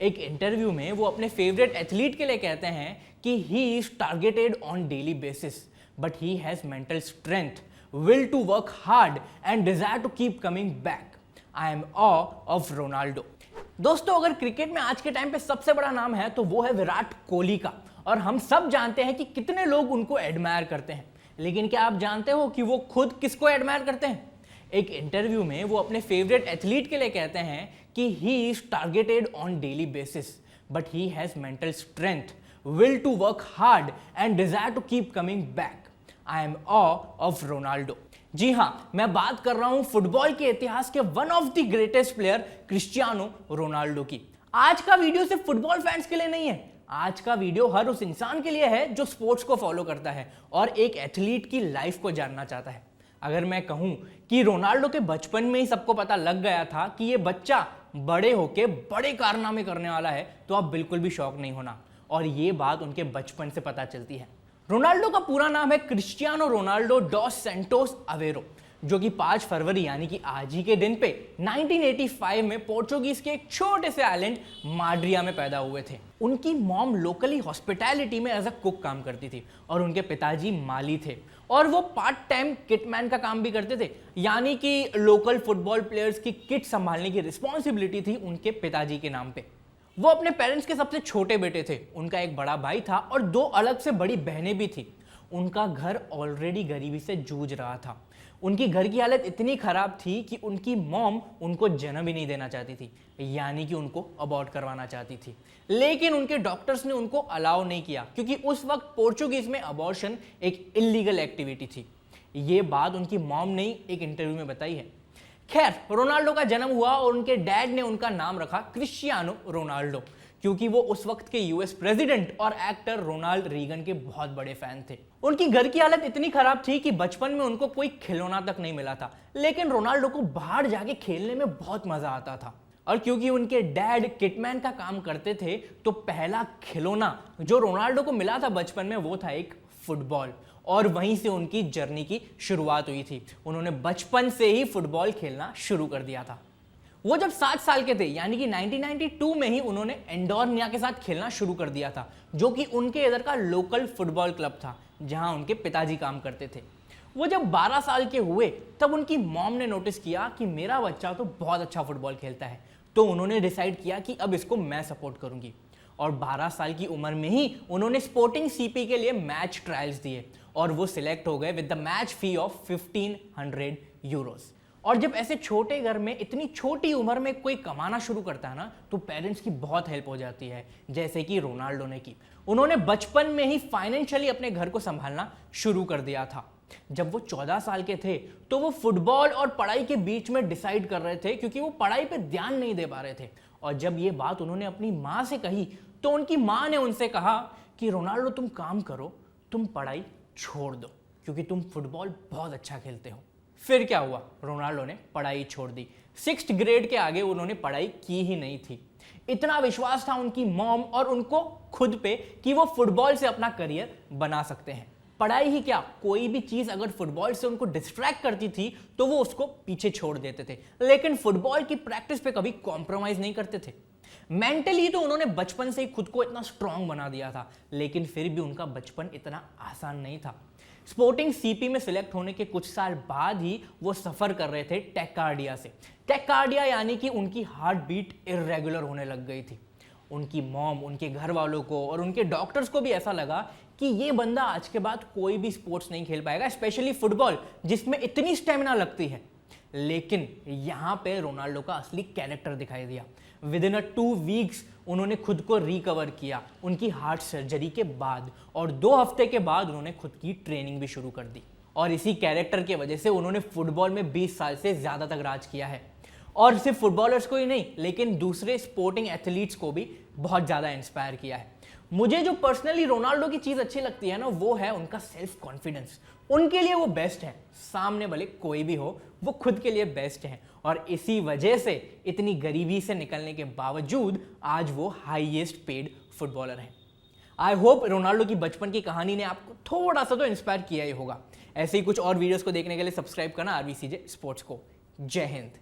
एक इंटरव्यू में वो अपने फेवरेट एथलीट के लिए कहते हैं कि he is targeted on daily basis but he has mental strength, will to work hard and desire to keep coming back. I am awe of Ronaldo. दोस्तों, अगर क्रिकेट में आज के टाइम पे सबसे बड़ा नाम है तो वो है विराट कोहली का, और हम सब जानते हैं कि कितने लोग उनको एडमायर करते हैं। लेकिन क्या आप जानते हो कि वो खुद किसको एडमायर करते हैं? एक इंटरव्यू में वो अपने फेवरेट एथलीट के लिए कहते हैं कि he is targeted on daily basis but he has mental strength, will to work hard and desire to keep coming back. I am awe of Ronaldo. जी हाँ, मैं बात कर रहा हूं फुटबॉल के इतिहास के one of the greatest player Cristiano Ronaldo की। आज का वीडियो सिर्फ फुटबॉल फैंस के लिए नहीं है, आज का वीडियो हर उस इंसान के लिए है जो स्पोर्ट्स को फॉलो करता है और एक एथलीट की लाइफ को जानना चाहता है। अगर मैं कहूं कि रोनाल्डो के बचपन में ही सबको पता लग गया था कि ये बच्चा बड़े होके बड़े कारनामे करने वाला है, तो आप बिल्कुल भी शॉक नहीं होना, और ये बात उनके बचपन से पता चलती है। रोनाल्डो का पूरा नाम है Cristiano Ronaldo dos Santos Aveiro, जो कि 5 फरवरी यानी कि आज ही के दिन पे 1985 में पोर्चुगीज के एक छोटे से आइलैंड माड्रिया में पैदा हुए थे। उनकी मॉम लोकली हॉस्पिटैलिटी में एज अ कुक काम करती थी और उनके पिताजी माली थे, और वो पार्ट टाइम किटमैन का काम भी करते थे, यानी कि लोकल फुटबॉल प्लेयर्स की किट संभालने की रिस्पॉन्सिबिलिटी थी उनके पिताजी के नाम पे। वो अपने पेरेंट्स के सबसे छोटे बेटे थे, उनका एक बड़ा भाई था और 2 अलग से बड़ी बहनें भी थी। उनका घर ऑलरेडी गरीबी से जूझ रहा था। उनकी घर की हालत इतनी खराब थी कि उनकी मॉम उनको जन्म ही नहीं देना चाहती थी, यानी कि उनको अबॉर्ट करवाना चाहती थी। लेकिन उनके डॉक्टर्स ने उनको अलाउ नहीं किया, क्योंकि उस वक्त पोर्चुगीज में अबॉर्शन एक इलीगल एक्टिविटी थी। ये बात उनकी मॉम ने एक इंटरव्यू में बताई है। खैर, रोनाल्डो का जन्म हुआ और उनके डैड ने उनका नाम रखा क्रिस्टियानो रोनाल्डो, क्योंकि वो उस वक्त के यूएस प्रेसिडेंट और एक्टर रोनाल्ड रीगन के बहुत बड़े फैन थे। उनकी घर की हालत इतनी खराब थी कि बचपन में उनको कोई खिलौना तक नहीं मिला था, लेकिन रोनाल्डो को बाहर जाके खेलने में बहुत मजा आता था। और क्योंकि उनके डैड किटमैन का काम करते थे, तो पहला खिलौना जो रोनाल्डो को मिला था बचपन में वो था एक फुटबॉल, और वहीं से उनकी जर्नी की शुरुआत हुई थी। उन्होंने बचपन से ही फुटबॉल खेलना शुरू कर दिया था। वो जब 7 साल के थे, यानी कि 1992 में ही उन्होंने एंडोर्निया के साथ खेलना शुरू कर दिया था, जो कि उनके इधर का लोकल फुटबॉल क्लब था जहां उनके पिताजी काम करते थे। वो जब 12 साल के हुए तब उनकी मॉम ने नोटिस किया कि मेरा बच्चा तो बहुत अच्छा फुटबॉल खेलता है, तो उन्होंने डिसाइड किया कि अब इसको मैं सपोर्ट करूंगी। और 12 साल की उम्र में ही उन्होंने स्पोर्टिंग सीपी के लिए मैच ट्रायल्स दिए और वो सिलेक्ट हो गए with the match fee of 1500 Euros. और जब ऐसे छोटे घर में इतनी छोटी उम्र में कोई कमाना शुरू करता है ना, तो पेरेंट्स की बहुत हेल्प हो जाती है, जैसे कि रोनाल्डो ने की। उन्होंने बचपन में ही फाइनेंशियली अपने घर को संभालना शुरू कर दिया था। जब वो 14 साल के थे तो वो फुटबॉल और पढ़ाई के बीच में डिसाइड कर रहे थे, क्योंकि वो पढ़ाई पे ध्यान नहीं दे पा रहे थे। और जब ये बात उन्होंने अपनी माँ से कही तो उनकी माँ ने उनसे कहा कि रोनाल्डो, तुम काम करो, तुम पढ़ाई छोड़ दो, क्योंकि तुम फुटबॉल बहुत अच्छा खेलते हो। फिर क्या हुआ? रोनाल्डो ने पढ़ाई छोड़ दी। 6th ग्रेड के आगे उन्होंने पढ़ाई की ही नहीं थी। इतना विश्वास था उनकी मॉम और उनको खुद पे कि वो फुटबॉल से अपना करियर बना सकते हैं। पढ़ाई ही क्या, कोई भी चीज अगर फुटबॉल से उनको डिस्ट्रैक्ट करती थी तो वो उसको पीछे छोड़ देते थे, लेकिन फुटबॉल की प्रैक्टिस पे कभी कॉम्प्रोमाइज नहीं करते थे। मेंटली तो उन्होंने बचपन से ही खुद को इतना स्ट्रांग बना दिया था, लेकिन फिर भी उनका बचपन इतना आसान नहीं था। स्पोर्टिंग सीपी में सिलेक्ट होने के कुछ साल बाद ही वो सफर कर रहे थे टैकार्डिया से। टैकार्डिया यानी कि उनकी हार्ट बीट इर्रेगुलर होने लग गई थी। उनकी मॉम, उनके घर वालों को और उनके डॉक्टर्स को भी ऐसा लगा कि ये बंदा आज के बाद कोई भी स्पोर्ट्स नहीं खेल पाएगा, स्पेशली फुटबॉल जिसमें इतनी स्टेमिना लगती है। लेकिन यहां पे रोनाल्डो का असली कैरेक्टर दिखाई दिया। विद इन 2 वीक्स उन्होंने खुद को रिकवर किया उनकी हार्ट सर्जरी के बाद, और 2 हफ्ते के बाद उन्होंने खुद की ट्रेनिंग भी शुरू कर दी। और इसी कैरेक्टर की वजह से उन्होंने फुटबॉल में 20 साल से ज्यादा तक राज किया है, और सिर्फ फुटबॉलर्स को ही नहीं, लेकिन दूसरे स्पोर्टिंग एथलीट्स को भी बहुत ज्यादा इंस्पायर किया है। मुझे जो पर्सनली रोनाल्डो की चीज अच्छी लगती है ना, वो है उनका सेल्फ कॉन्फिडेंस। उनके लिए वो बेस्ट है, सामने भले कोई भी हो, वो खुद के लिए बेस्ट है, और इसी वजह से इतनी गरीबी से निकलने के बावजूद आज वो हाईएस्ट पेड फुटबॉलर हैं। आई होप रोनाल्डो की बचपन की कहानी ने आपको थोड़ा सा तो इंस्पायर किया ही होगा। ऐसे ही कुछ और वीडियोस को देखने के लिए सब्सक्राइब करना आरबीसीजे स्पोर्ट्स को। जय हिंद।